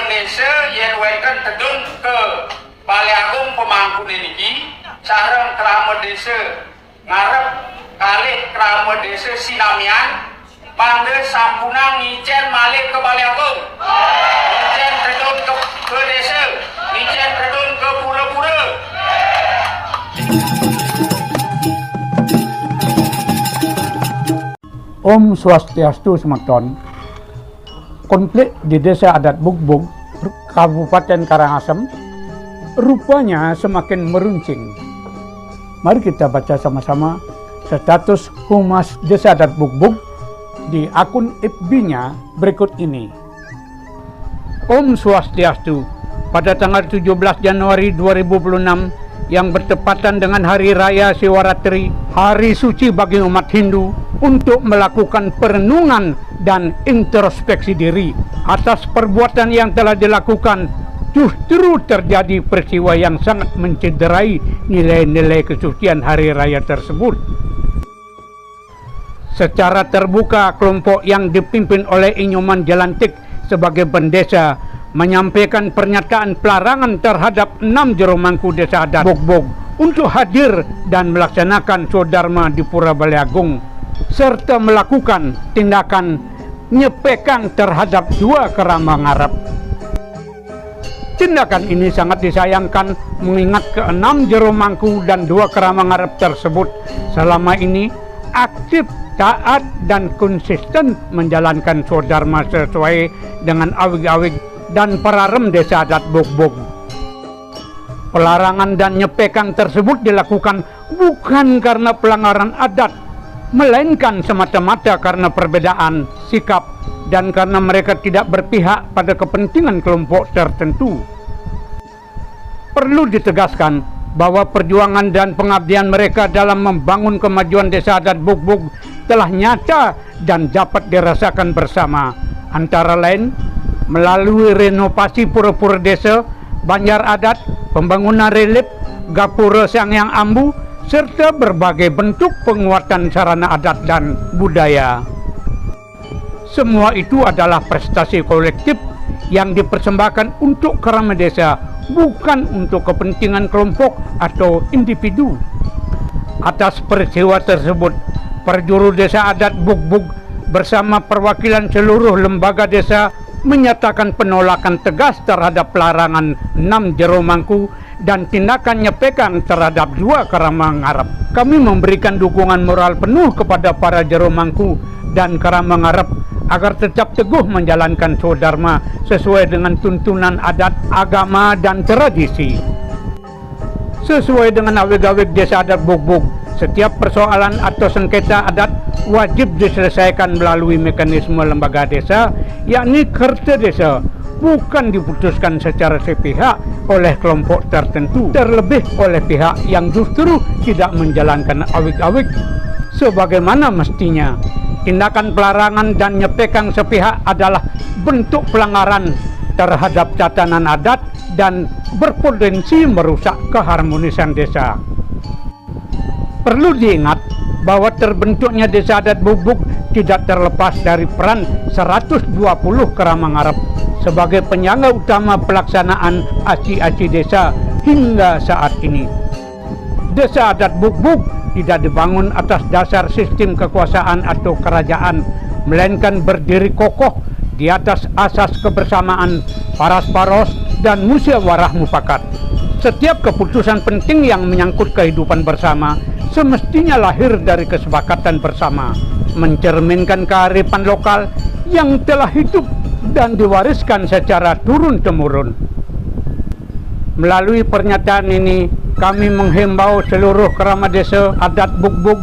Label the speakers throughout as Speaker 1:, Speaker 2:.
Speaker 1: desa yen weten tedun ke Balai Agung Pemangku niki sareng krama desa ngarep kalih krama desa Sinamian pangde sampunang ngicen malih ke Balai Agung. Ngicen tedun ke desa, ngicen tedun ke pura-pura.
Speaker 2: Om Swastiastu Semakton. Konflik di desa adat Bugbug, Kabupaten Karangasem, rupanya semakin meruncing. Mari kita baca sama-sama status Humas Desa Adat Bugbug di akun FB-nya berikut ini. Om Swastiastu, pada tanggal 17 Januari 2026 yang bertepatan dengan Hari Raya Siwaratri, hari suci bagi umat Hindu, untuk melakukan perenungan dan introspeksi diri atas perbuatan yang telah dilakukan, justru terjadi peristiwa yang sangat mencederai nilai-nilai kesucian hari raya tersebut. Secara terbuka, kelompok yang dipimpin oleh Inyoman Jelantik sebagai pendesa menyampaikan pernyataan pelarangan terhadap 6 jero mangku desa adat Bugbug untuk hadir dan melaksanakan swadharma di Pura Balai Agung, serta melakukan tindakan nyepekang terhadap 2 kerama ngarep. Tindakan ini sangat disayangkan mengingat ke-6 jero mangku dan 2 kerama ngarep tersebut selama ini aktif, taat, dan konsisten menjalankan swadharma sesuai dengan awig-awig dan pararem desa adat Bugbug. Pelarangan dan nyepekang tersebut dilakukan bukan karena pelanggaran adat, melainkan semata-mata karena perbedaan sikap dan karena mereka tidak berpihak pada kepentingan kelompok tertentu. Perlu ditegaskan bahwa perjuangan dan pengabdian mereka dalam membangun kemajuan desa adat Bugbug telah nyata dan dapat dirasakan bersama, antara lain melalui renovasi pura-pura desa, banjar adat, pembangunan relief, gapura Sangyang Ambu, serta berbagai bentuk penguatan sarana adat dan budaya. Semua itu adalah prestasi kolektif yang dipersembahkan untuk kerama desa, bukan untuk kepentingan kelompok atau individu. Atas peristiwa tersebut, Perjuru Desa Adat Bugbug bersama perwakilan seluruh lembaga desa menyatakan penolakan tegas terhadap pelarangan 6 jero mangku dan tindakan nyepekang terhadap 2 kerama ngarep. Kami memberikan dukungan moral penuh kepada para jero mangku dan kerama ngarep agar tetap teguh menjalankan swadharma sesuai dengan tuntunan adat, agama, dan tradisi. Sesuai dengan awig-awig desa adat Bugbug, setiap persoalan atau sengketa adat wajib diselesaikan melalui mekanisme lembaga desa, yakni Kerta Desa, bukan diputuskan secara sepihak oleh kelompok tertentu, terlebih oleh pihak yang justru tidak menjalankan awig-awig sebagaimana mestinya. Tindakan pelarangan dan nyepekang sepihak adalah bentuk pelanggaran terhadap tatanan adat dan berpotensi merusak keharmonisan desa. Perlu diingat bahwa terbentuknya desa adat Bugbug tidak terlepas dari peran 120 kerama ngarep sebagai penyangga utama pelaksanaan aci-aci desa hingga saat ini. Desa adat Bugbug tidak dibangun atas dasar sistem kekuasaan atau kerajaan, melainkan berdiri kokoh di atas asas kebersamaan, paras-paros, dan musyawarah mufakat. Setiap keputusan penting yang menyangkut kehidupan bersama semestinya lahir dari kesepakatan bersama, mencerminkan kearifan lokal yang telah hidup dan diwariskan secara turun-temurun. Melalui pernyataan ini, kami menghimbau seluruh kerama desa adat Bugbug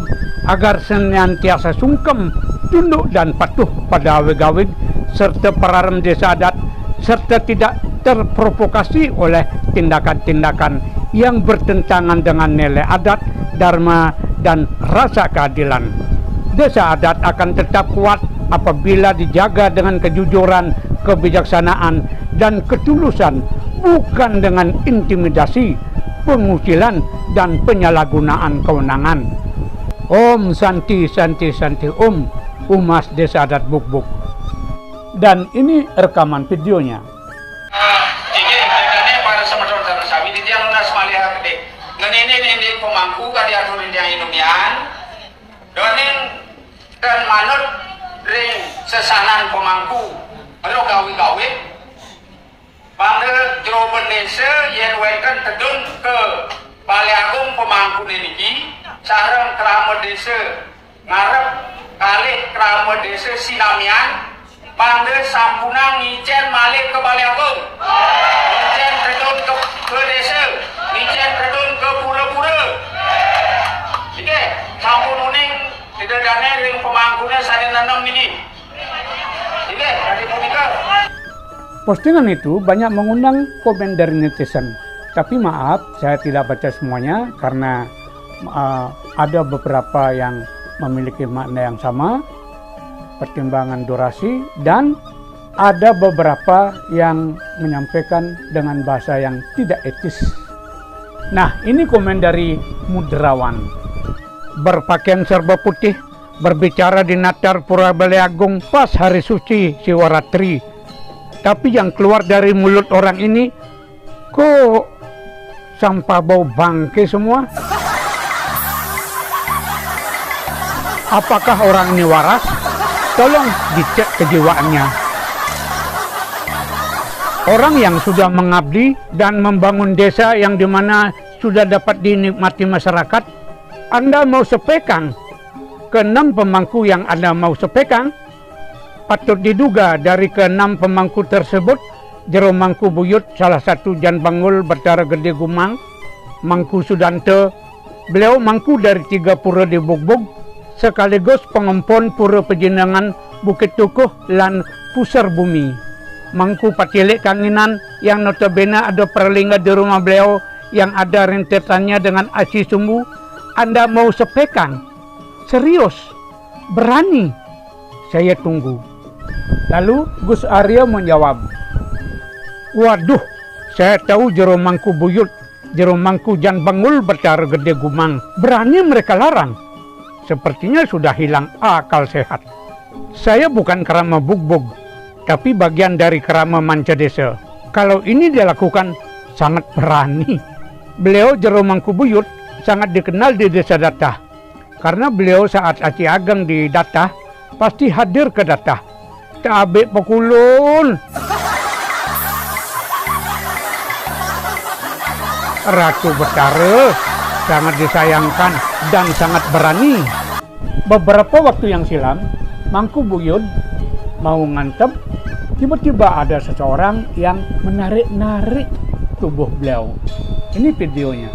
Speaker 2: agar senantiasa sungkem, tunduk, dan patuh pada awig-awig serta pararem desa adat, serta tidak terprovokasi oleh tindakan-tindakan yang bertentangan dengan nilai adat, dharma, dan rasa keadilan. Desa adat akan tetap kuat apabila dijaga dengan kejujuran, kebijaksanaan, dan ketulusan, bukan dengan intimidasi, pengusilan, dan penyalahgunaan kewenangan. Om Santi Santi Santi Om, Humas Desa Adat Bugbug. Dan ini rekaman videonya.
Speaker 1: ini pemangku kadi aturin yang inumian doning dan manut ring sesanan pemangku alo gawi-gawi pada jawaban desa yang wekan tedun ke Balai Agung pemangku niki sareng krama desa ngarep kalih krama desa Sinamian pada sampunang ngicen malih ke Balai Agung ngicen tedun ke desa ngicen tedun ke pura-pura oke sampun uning tidak dana ring pemangkunya saya nanam ini oke tadi punika.
Speaker 2: Postingan itu banyak mengundang komen dari netizen. Tapi maaf, saya tidak baca semuanya karena ada beberapa yang memiliki makna yang sama, pertimbangan durasi, dan ada beberapa yang menyampaikan dengan bahasa yang tidak etis. Nah, ini komen dari Mudrawan. Berpakaian serba putih, berbicara di Natar Pura Balai Agung pas hari suci Siwaratri. Tapi yang keluar dari mulut orang ini kok sampah bau bangke semua? Apakah orang ini waras? Tolong dicek kejiwaannya. Orang yang sudah mengabdi dan membangun desa yang dimana sudah dapat dinikmati masyarakat, Anda mau sepekang ke 6 pemangku yang Anda mau sepekang? Patut diduga dari ke-6 pemangku tersebut, jero Mangku Buyut, salah satu Jan Bangul Batara Gede Gumang, Mangku Sudante, beliau mangku dari 3 pura di Bugbug, sekaligus pengempon pura Pejenengan Bukit Tukuh lan Pusar Bumi. Mangku Patilik Kanginan yang notabene ada perlingga di rumah beliau yang ada rentetannya dengan Aci Sumbu. Anda mau sepekang? Serius? Berani? Saya tunggu. Lalu Gus Arya menjawab, waduh, saya tahu jero Mangku Buyut, jero Mangku Jan Bangul Batara Gede Gumang. Berani mereka larang? Sepertinya sudah hilang akal sehat. Saya bukan kerama bugbog, tapi bagian dari kerama manca desa. Kalau ini dilakukan, sangat berani. Beliau jero Mangku Buyut sangat dikenal di desa Datah. Karena beliau saat Aci Ageng di Datah, pasti hadir ke Datah. Cabik pekulun. Ratu Batara sangat disayangkan dan sangat berani. Beberapa waktu yang silam, Mangku Buyut mau ngantep, tiba-tiba ada seseorang yang menarik-narik tubuh beliau. Ini videonya.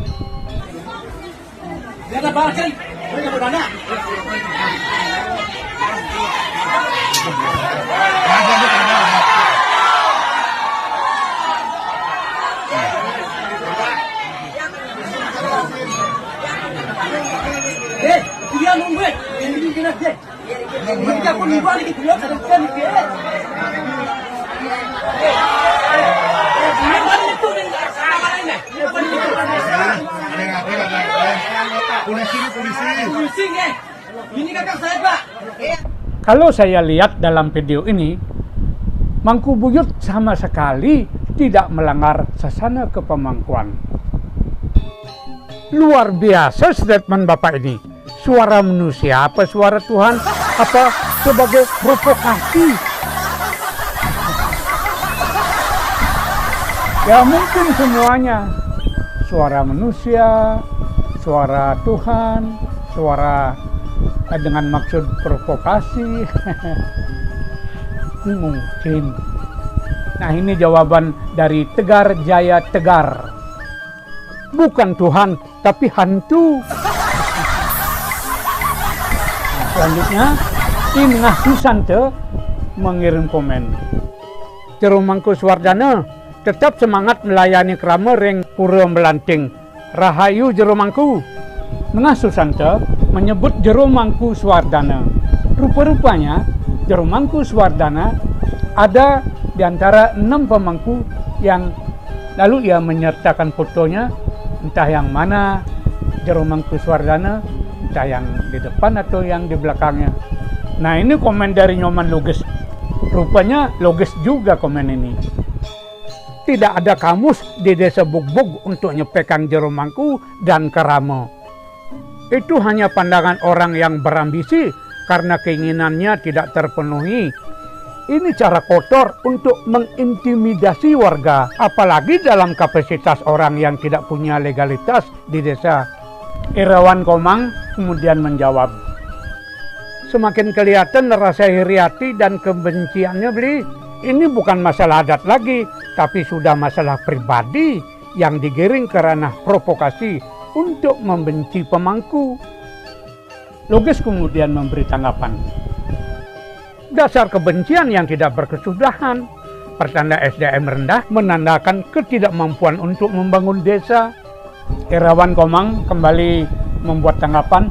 Speaker 3: Dia nunggu, ini gimana deh? Mereka pun nunggu lagi dulu, ada kan dia. Polisi. Ini kakak saya, Pak.
Speaker 2: Kalau saya lihat dalam video ini, Mangku Buyut sama sekali tidak melanggar sasana kepemangkuan. Luar biasa statement Bapak ini. Suara manusia apa suara Tuhan? Apa sebagai provokasi? Ya mungkin semuanya. Suara manusia, suara Tuhan, suara dengan maksud provokasi. Mungkin. Nah, ini jawaban dari Tegar Jaya Tegar. Bukan Tuhan, tapi hantu. Nah, selanjutnya, Imngah Susante mengirim komen. Jero Mangku Swardana tetap semangat melayani krama ring Pura Melanting. Rahayu Jero Mangku. Mengah Susante menyebut Jero Mangku Swardana. Rupa-rupanya Jero Mangku Swardana ada di antara 6 pemangku yang lalu ia menyertakan fotonya, entah yang mana Jero Mangku Swardana, entah yang di depan atau yang di belakangnya. Nah, ini komen dari Nyoman Logis. Rupanya logis juga komen ini. tidak ada kamus di desa Bugbug untuk nyepekang jero mangku dan kerama. Itu hanya pandangan orang yang berambisi karena keinginannya tidak terpenuhi. Ini cara kotor untuk mengintimidasi warga, apalagi dalam kapasitas orang yang tidak punya legalitas di desa. Irawan Komang kemudian menjawab, semakin kelihatan rasa iri hati dan kebenciannya beli. Ini bukan masalah adat lagi, tapi sudah masalah pribadi yang digiring ke ranah provokasi untuk membenci pemangku. Logis kemudian memberi tanggapan. Dasar kebencian yang tidak berkesudahan, pertanda SDM rendah menandakan ketidakmampuan untuk membangun desa. Irawan Komang kembali membuat tanggapan,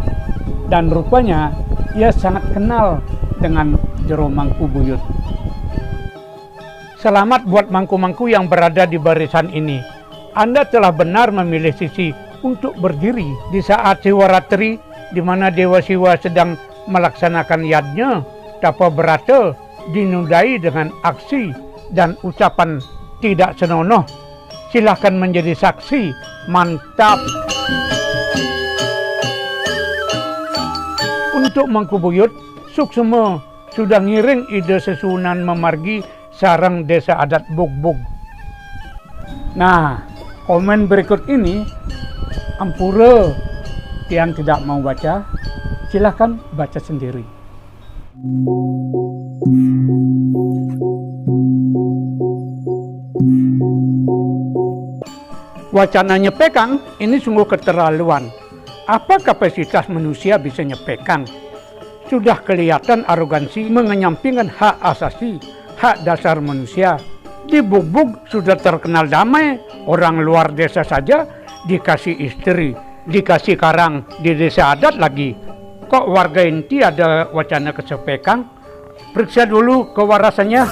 Speaker 2: dan rupanya ia sangat kenal dengan jero mangku buyut. Selamat buat mangku-mangku yang berada di barisan ini. Anda telah benar memilih sisi untuk berdiri di saat Siwaratri, di mana Dewa Siwa sedang melaksanakan yadnya tapa berata, dinudai dengan aksi dan ucapan tidak senonoh. Silahkan menjadi saksi. Mantap. Untuk mangku buyut, Suksema sudah ngiring ide sesunan memargi sarang desa adat Bugbug. Nah, komen berikut ini ampura yang tidak mau baca, silahkan baca sendiri. Wacana nyepekang ini sungguh keterlaluan. Apa kapasitas manusia bisa nyepekang? Sudah kelihatan arogansi mengenyampingkan hak asasi, hak dasar manusia. Di Bugbug sudah terkenal damai, orang luar desa saja dikasih istri, dikasih karang, di desa adat lagi. Kok warga inti ada wacana kesepekang? Periksa dulu kewarasannya.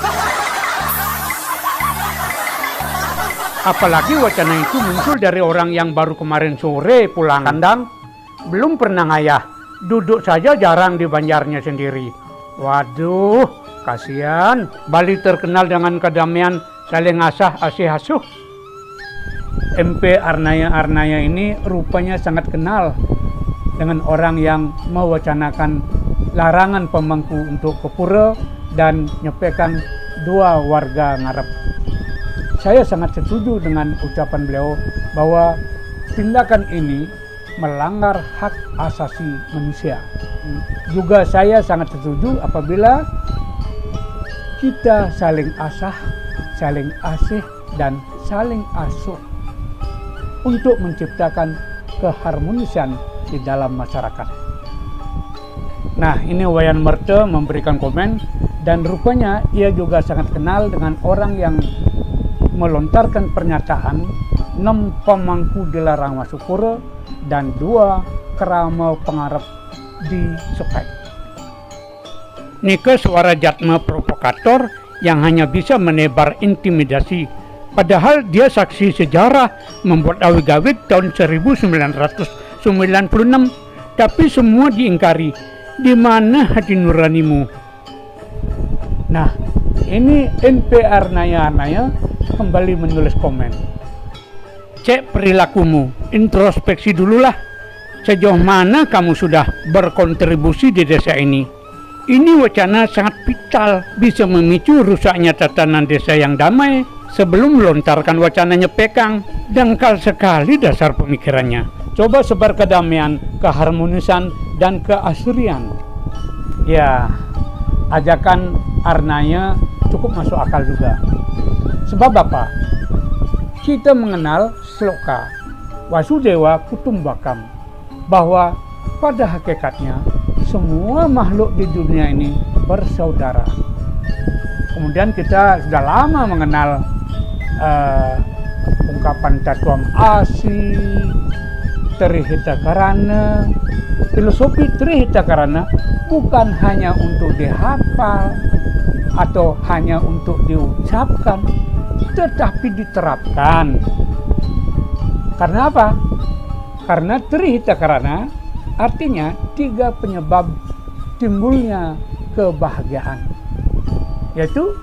Speaker 2: Apalagi wacana itu muncul dari orang yang baru kemarin sore pulang kandang, belum pernah ngayah, duduk saja jarang di banjarnya sendiri. Waduh, kasihan. Bali terkenal dengan kedamaian, saling asah asih asuh. MP Arnaya ini rupanya sangat kenal dengan orang yang mewacanakan larangan pemangku untuk ke pura dan nyepekang dua warga ngarep. Saya sangat setuju dengan ucapan beliau bahwa tindakan ini melanggar hak asasi manusia. Juga saya sangat setuju apabila kita saling asah, saling asih, dan saling asuh untuk menciptakan keharmonisan di dalam masyarakat. Nah, ini Wayan Merte memberikan komen, dan rupanya ia juga sangat kenal dengan orang yang melontarkan pernyataan 6 pemangku dilarang masuk pura dan 2 kerama pengarep disepek. Nike suara jatma provokator yang hanya bisa menebar intimidasi, padahal dia saksi sejarah membuat awig-awig tahun 1996, tapi semua diingkari. Di mana hati nuranimu? Nah, ini NPR Naya kembali menulis komen. Cek perilakumu, introspeksi dululah. Sejauh mana kamu sudah berkontribusi di desa ini? Ini wacana sangat vital, bisa memicu rusaknya tatanan desa yang damai. Sebelum melontarkan wacana nyepekang, dangkal sekali dasar pemikirannya. Coba sebar kedamaian, keharmonisan, dan keasrian. Ya, ajakan Arnaya cukup masuk akal juga. Sebab apa? Kita mengenal sloka Wasudewa Kutumbakam, bahwa pada hakikatnya semua makhluk di dunia ini bersaudara. Kemudian kita sudah lama mengenal ungkapan Tatuam Asi, Trihita Karana. Filosofi Trihita Karana bukan hanya untuk dihafal atau hanya untuk diucapkan, tetapi diterapkan. Karena apa? Karena Trihita Karana artinya 3 penyebab timbulnya kebahagiaan, yaitu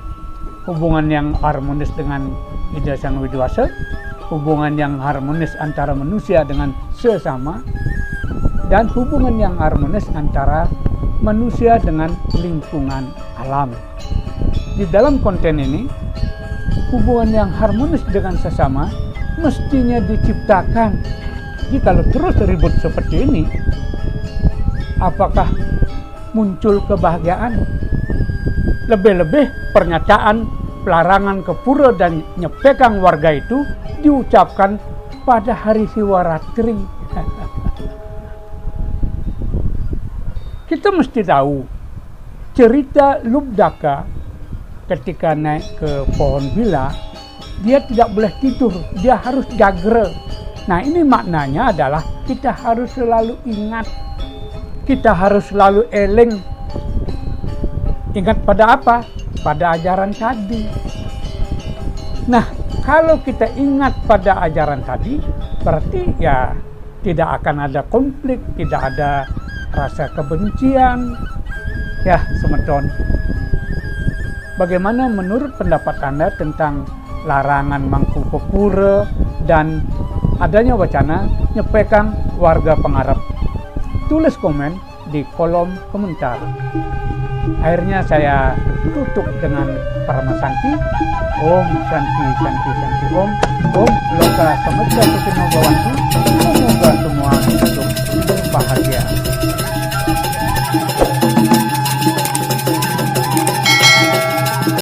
Speaker 2: hubungan yang harmonis dengan Ida Sang Widwasa, hubungan yang harmonis antara manusia dengan sesama, dan hubungan yang harmonis antara manusia dengan lingkungan alam. Di dalam konten ini, hubungan yang harmonis dengan sesama mestinya diciptakan. Jadi kalau terus ribut seperti ini, apakah muncul kebahagiaan? Lebih-lebih pernyataan pelarangan ke pura dan nyepekang warga itu diucapkan pada hari Siwaratri. Kita mesti tahu cerita Lubdaka ketika naik ke pohon bila, dia tidak boleh tidur, dia harus jagre. Nah, ini maknanya adalah kita harus selalu ingat, kita harus selalu eling. Ingat pada apa? Pada ajaran tadi. Nah, kalau kita ingat pada ajaran tadi, berarti ya tidak akan ada konflik, tidak ada rasa kebencian. Ya, semeton. Bagaimana menurut pendapat Anda tentang larangan mangku pepura dan adanya wacana nyepekang warga pengarap? Tulis komen di kolom komentar. Akhirnya saya tutup dengan Paramasanti. Om Santi Santi Santi Om. Om Loka Samudra Sukino Bawantu. Semoga semua hidup berbahagia.